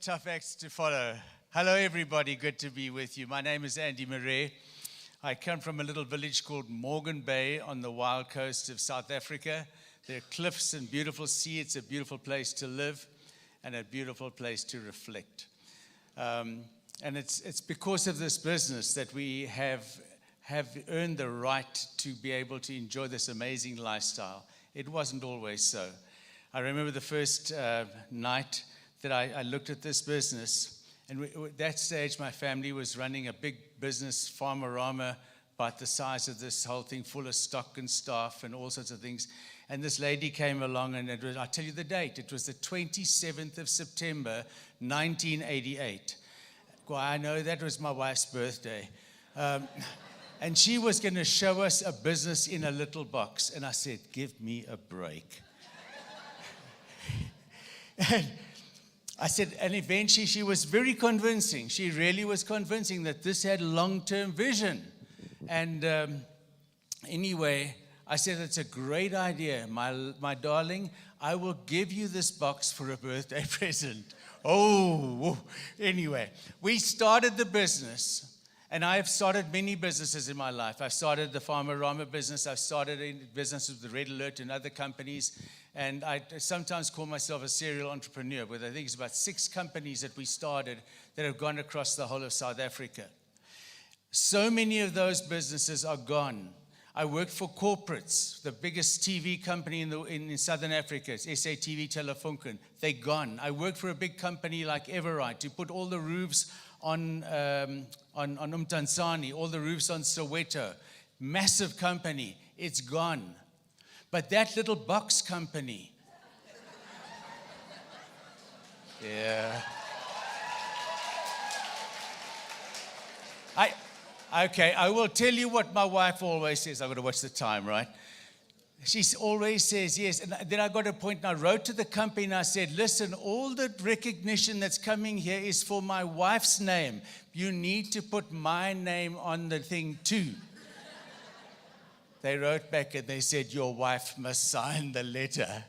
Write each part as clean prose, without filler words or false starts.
tough acts to follow. Hello, everybody. Good to be with you. My name is Marais. I come from a little village called Morgan Bay on the wild coast of South Africa. There are cliffs and beautiful sea. It's a beautiful place to live and a beautiful place to reflect. And it's because of this business that we have earned the right to be able to enjoy this amazing lifestyle. It wasn't always so. I remember the first night that I looked at this business, and at that stage my family was running a big business, Farmerama, about the size of this whole thing, full of stock and staff and all sorts of things. And this lady came along, and I'll tell you the date. It was the 27th of September, 1988. Well, I know that was my wife's birthday. And she was going to show us a business in a little box. And I said, give me a break. And I said, and eventually she was very convincing. She really was convincing that this had long-term vision. And anyway, I said, it's a great idea, my darling. I will give you this box for a birthday present. Anyway, we started the business. And I have started many businesses in my life. I've started the Farmerama business. I've started in business with the Red Alert and other companies. And I sometimes call myself a serial entrepreneur, but I think it's about 6 companies that we started that have gone across the whole of South Africa. So many of those businesses are gone. I worked for corporates, the biggest TV company in Southern Africa, it's SA TV Telefunken. They're gone. I worked for a big company like Everite to put all the roofs on Umtansani, all the roofs on Soweto. Massive company. It's gone. But that little box company, yeah. I will tell you what my wife always says. I've got to watch the time, right? She always says yes. And then I got a point, and I wrote to the company and I said, listen, all the recognition that's coming here is for my wife's name. You need to put my name on the thing too. They wrote back and they said, your wife must sign the letter.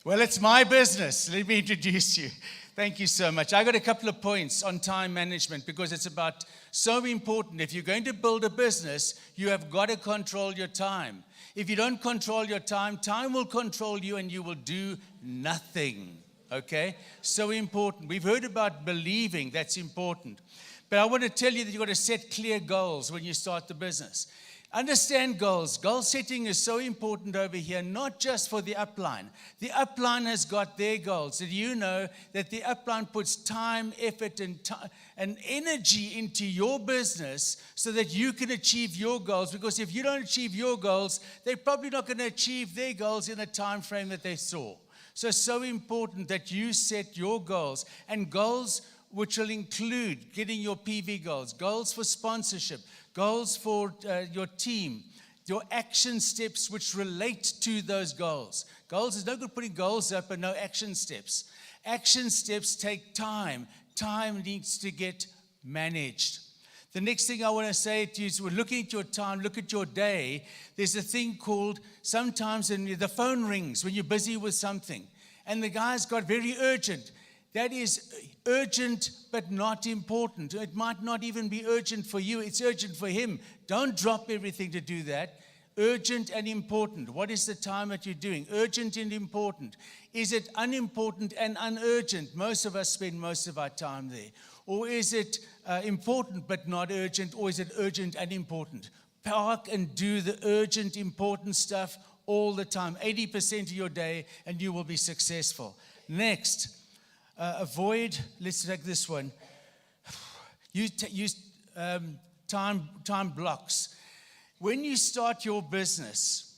Well, it's my business. Let me introduce you. Thank you so much. I got a couple of points on time management because it's about so important. If you're going to build a business, you have got to control your time. If you don't control your time, time will control you and you will do nothing. Okay? So important. We've heard about believing. That's important. But I want to tell you that you've got to set clear goals when you start the business. Understand goals. Goal setting is so important over here, not just for the upline. The upline has got their goals. Did you know that the upline puts time, effort, and energy into your business so that you can achieve your goals? Because if you don't achieve your goals, they're probably not going to achieve their goals in the time frame that they saw. So it's so important that you set your goals, and goals which will include getting your PV goals, goals for sponsorship, goals for your team, your action steps which relate to those goals. Goals is no good putting goals up and no action steps. Action steps take time. Time needs to get managed. The next thing I want to say to you is we're looking at your time, look at your day. There's a thing called, sometimes the phone rings when you're busy with something, and the guy's got very urgent. That is urgent but not important. It might not even be urgent for you. It's urgent for him. Don't drop everything to do that. Urgent and important. What is the time that you're doing? Urgent and important. Is it unimportant and unurgent? Most of us spend most of our time there. Or is it important but not urgent? Or is it urgent and important? Park and do the urgent, important stuff all the time. 80% of your day, and you will be successful. Next. Avoid, let's take this one. Use time blocks. When you start your business,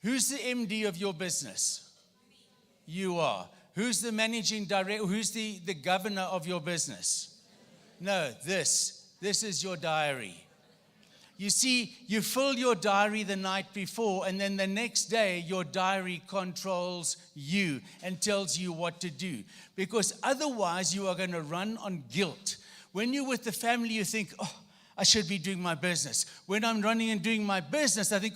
who's the MD of your business? You are. Who's the managing director? Who's the governor of your business? No, this is your diary. You see, you fill your diary the night before, and then the next day, your diary controls you and tells you what to do. Because otherwise, you are going to run on guilt. When you're with the family, you think, I should be doing my business. When I'm running and doing my business, I think,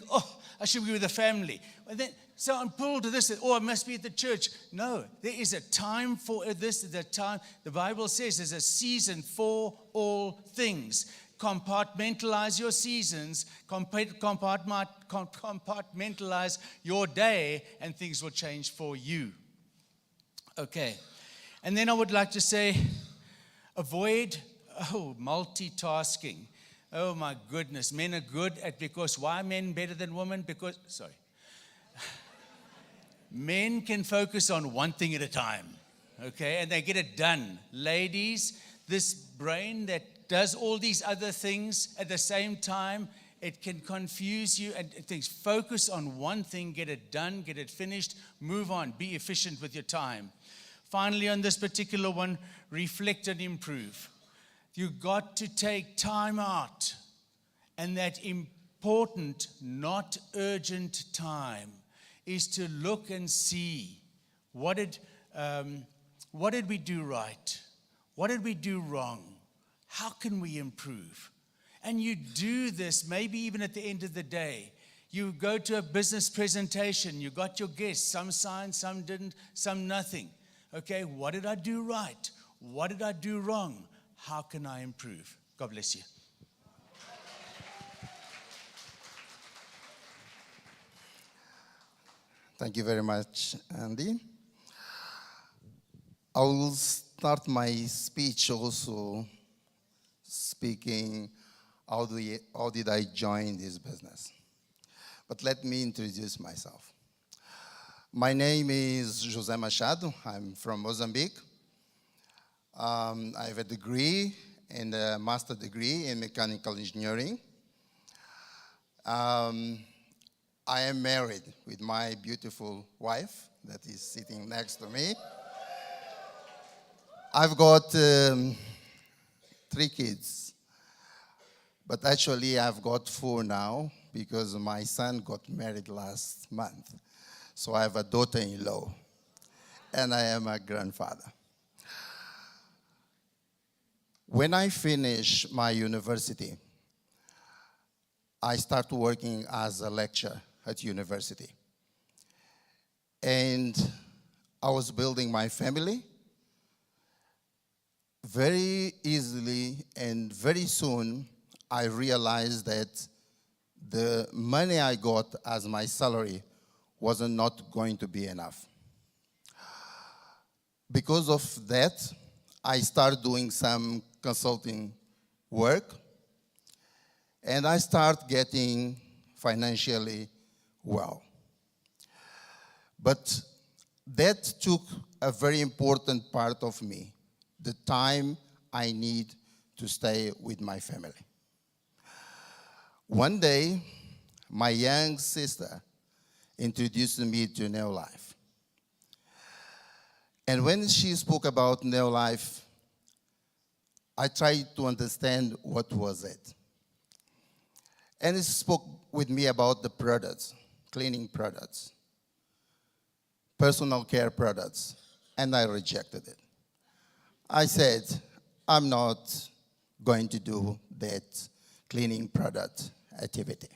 I should be with the family. And then So I'm pulled to this, I must be at the church. No, there is a time for this. The Bible says there's a season for all things. Compartmentalize your seasons, compartmentalize your day, and things will change for you. Okay. And then I would like to say, avoid multitasking. Oh my goodness, men are good at, because why are men better than women? Men can focus on one thing at a time, okay, and they get it done. Ladies, this brain that does all these other things at the same time, it can confuse you and things. Focus on one thing, get it done, get it finished, move on, be efficient with your time. Finally, on this particular one, reflect and improve. You've got to take time out, and that important, not urgent time is to look and see what did we do right? What did we do wrong? How can we improve? And you do this maybe even at the end of the day. You go to a business presentation, you got your guests, some signed, some didn't, some nothing. Okay, what did I do right? What did I do wrong? How can I improve? God bless you. Thank you very much, Andy. I will start my speech also speaking how did I join this business. But let me introduce myself. My name is José Machado. I'm from Mozambique. I have a degree and a master's degree in mechanical engineering. I am married with my beautiful wife that is sitting next to me. I've got 3 kids, but actually I've got 4 now because my son got married last month. So I have a daughter-in-law, and I am a grandfather. When I finished my university, I started working as a lecturer at university. And I was building my family very easily, and very soon I realized that the money I got as my salary was not going to be enough. Because of that, I started doing some consulting work, and I started getting financially well. But that took a very important part of me, the time I need to stay with my family. One day, my young sister introduced me to NeoLife. And when she spoke about NeoLife, I tried to understand what was it. And she spoke with me about the products, cleaning products, personal care products, and I rejected it. I said, I'm not going to do that cleaning product activity.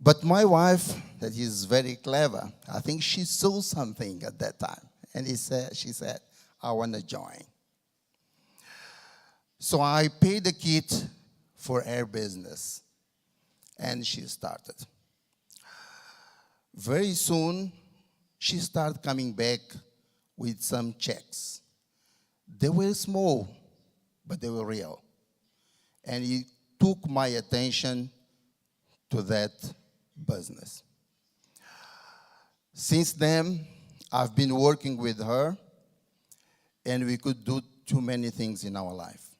But my wife, that is very clever, I think she saw something at that time. And she said, I want to join. So I paid the kit for her business. And she started. Very soon, she started coming back with some checks. They were small, but they were real. And it took my attention to that business. Since then, I've been working with her, and we could do too many things in our life.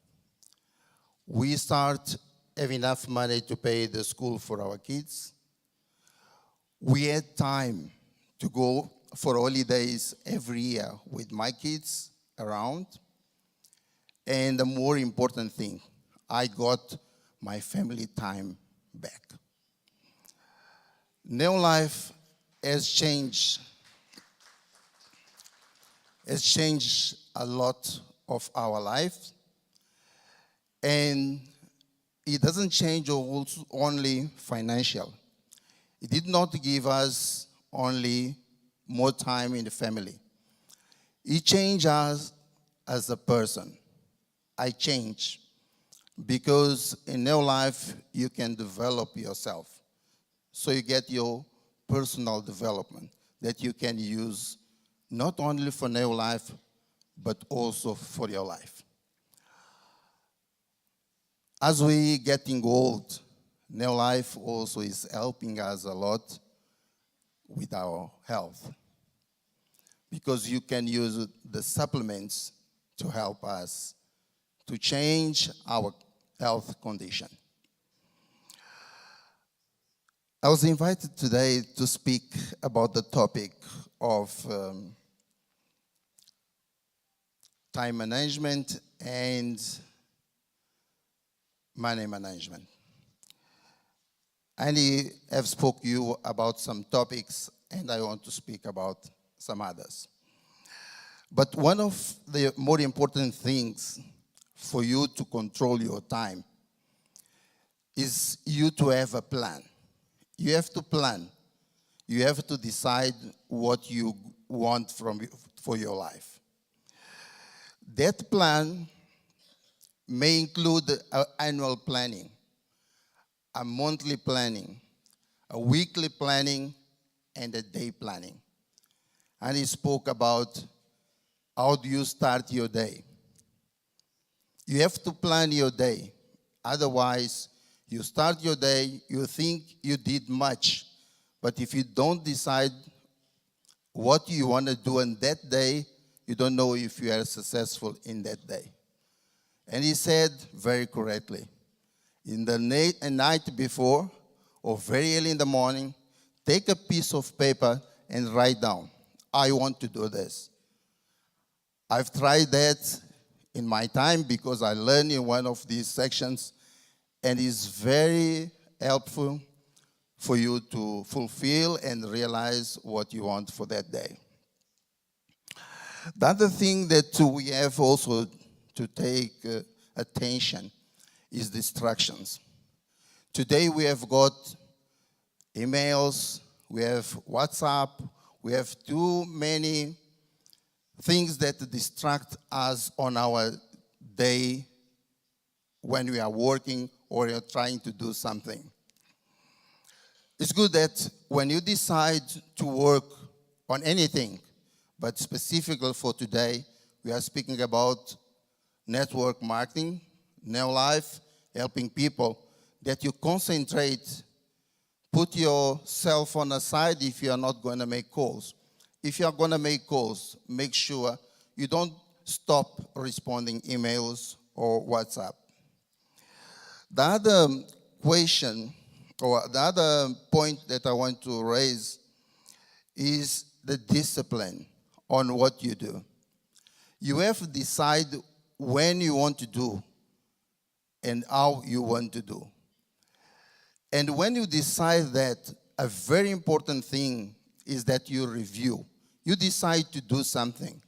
We start having enough money to pay the school for our kids. We had time to go for holidays every year with my kids around. And the more important thing, I got my family time back. NeoLife has changed a lot of our lives. And it doesn't change only financial. It did not give us only more time in the family. It changed us as a person. I change because in NeoLife you can develop yourself. So you get your personal development that you can use not only for NeoLife, but also for your life. As we getting old, NeoLife also is helping us a lot with our health, because you can use the supplements to help us to change our health condition. I was invited today to speak about the topic of time management and money management. I have spoke to you about some topics, and I want to speak about some others. But one of the more important things for you to control your time is you to have a plan. You have to plan. You have to decide what you want for your life. That plan may include an annual planning, a monthly planning, a weekly planning, and a day planning. And he spoke about how do you start your day. You have to plan your day. Otherwise, you start your day, you think you did much. But if you don't decide what you want to do on that day, you don't know if you are successful in that day. And he said very correctly, in the night before or very early in the morning, take a piece of paper and write down, I want to do this. I've tried that in my time because I learned in one of these sections, and it's very helpful for you to fulfill and realize what you want for that day. The other thing that we have also to take attention is distractions. Today we have got emails, we have WhatsApp, we have too many things that distract us on our day when we are working or you're trying to do something. It's good that when you decide to work on anything, but specifically for today, we are speaking about network marketing, NeoLife, helping people, that you concentrate, put your cell phone aside if you are not going to make calls. If you are going to make calls, make sure you don't stop responding emails or WhatsApp. The other question, or the other point that I want to raise is the discipline on what you do. You have to decide when you want to do and how you want to do. And when you decide that, a very important thing is that you review. You decide to do something.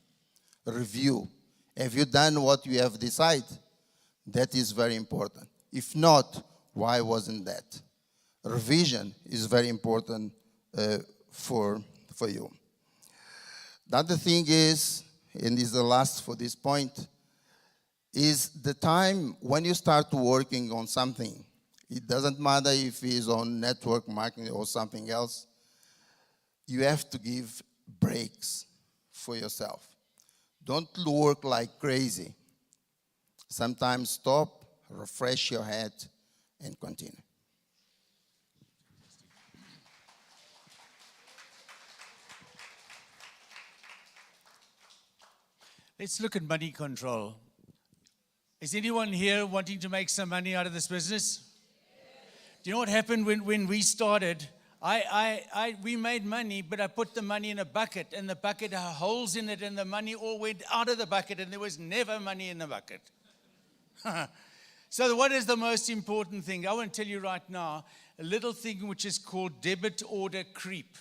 Review. Have you done what you have decided? That is very important. If not, why wasn't that? Revision is very important for you. The other thing is, and this is the last for this point, is the time when you start working on something. It doesn't matter if it's on network marketing or something else. You have to give breaks for yourself. Don't work like crazy. Sometimes stop, refresh your head, and continue. Let's look at money control. Is anyone here wanting to make some money out of this business? Do you know what happened when we started? We made money, but I put the money in a bucket, and the bucket had holes in it, and the money all went out of the bucket, and there was never money in the bucket. So what is the most important thing? I want to tell you right now, a little thing which is called debit order creep.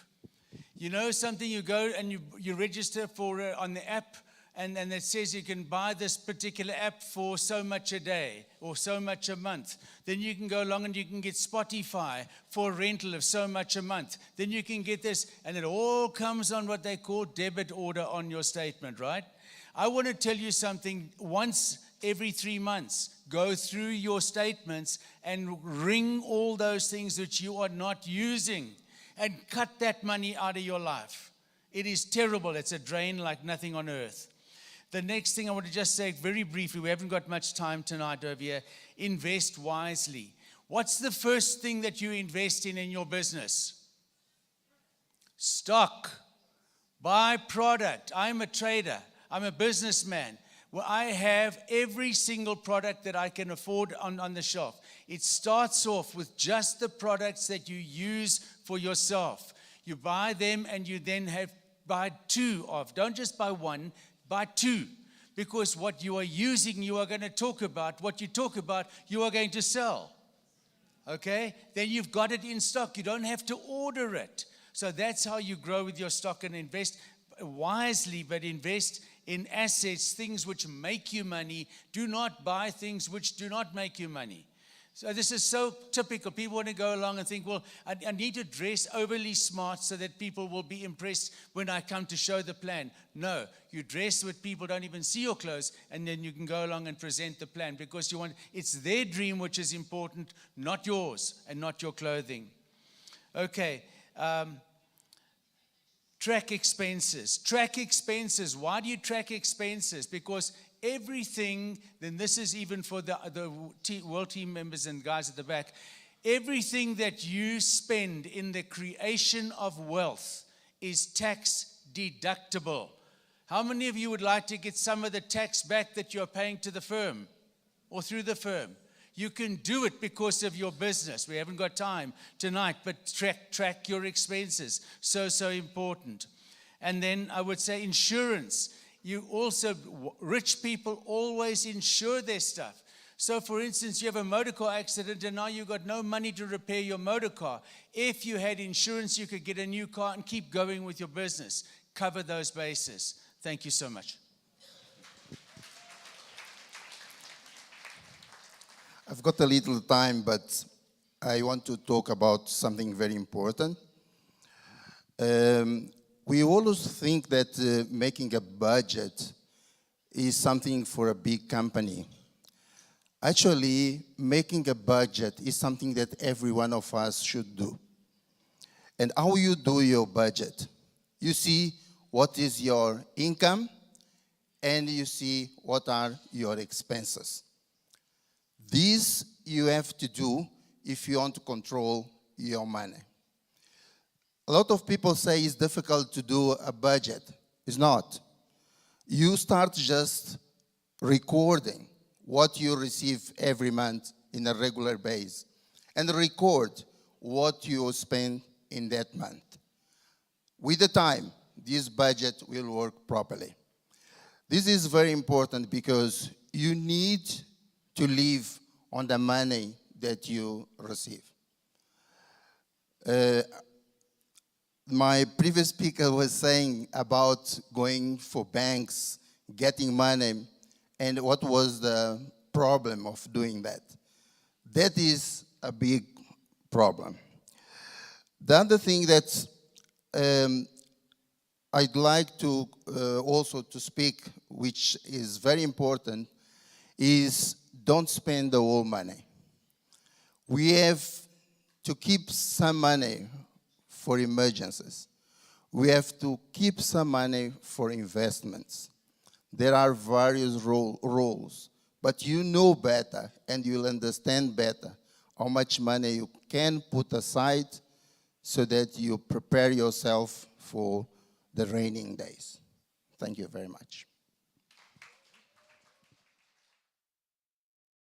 You know something, you go and you register for on the app, and it says you can buy this particular app for so much a day or so much a month. Then you can go along and you can get Spotify for a rental of so much a month. Then you can get this, and it all comes on what they call debit order on your statement, right? I want to tell you something. Once every 3 months, go through your statements and ring all those things which you are not using and cut that money out of your life. It is terrible. It's a drain like nothing on earth. The next thing I want to just say very briefly, we haven't got much time tonight over here. Invest wisely. What's the first thing that you invest in your business? Stock. Buy product. I'm a trader. I'm a businessman. Well, I have every single product that I can afford on the shelf. It starts off with just the products that you use for yourself. You buy them and you then buy 2 of. Don't just buy 1, buy 2. Because what you are using, you are going to talk about. What you talk about, you are going to sell. Okay? Then you've got it in stock. You don't have to order it. So that's how you grow with your stock and invest wisely, but invest in assets, things which make you money. Do not buy things which do not make you money. So this is so typical. People want to go along and think, well, I need to dress overly smart so that people will be impressed when I come to show the plan. No, you dress with people don't even see your clothes, and then you can go along and present the plan because it's their dream which is important, not yours and not your clothing. Okay. Track expenses. Track expenses. Why do you track expenses? Because everything, then this is even for the world team members and guys at the back, everything that you spend in the creation of wealth is tax deductible. How many of you would like to get some of the tax back that you're paying to the firm or through the firm? You can do it because of your business. We haven't got time tonight, but track your expenses. So important. And then I would say insurance. You also, rich people always insure their stuff. So for instance, you have a motor car accident and now you've got no money to repair your motor car. If you had insurance, you could get a new car and keep going with your business. Cover those bases. Thank you so much. I've got a little time, but I want to talk about something very important. We always think that making a budget is something for a big company. Actually, making a budget is something that every one of us should do. And how you do your budget? You see what is your income, and you see what are your expenses. This you have to do if you want to control your money. A lot of people say it's difficult to do a budget. It's not. You start just recording what you receive every month in a regular basis and record what you spend in that month. With the time, this budget will work properly. This is very important because you need to live on the money that you receive. My previous speaker was saying about going for banks, getting money, and what was the problem of doing that. That is a big problem. The other thing that I'd like to also to speak, which is very important, is don't spend the whole money. We have to keep some money for emergencies. We have to keep some money for investments. There are various rules, but you know better and you'll understand better how much money you can put aside so that you prepare yourself for the raining days. Thank you very much.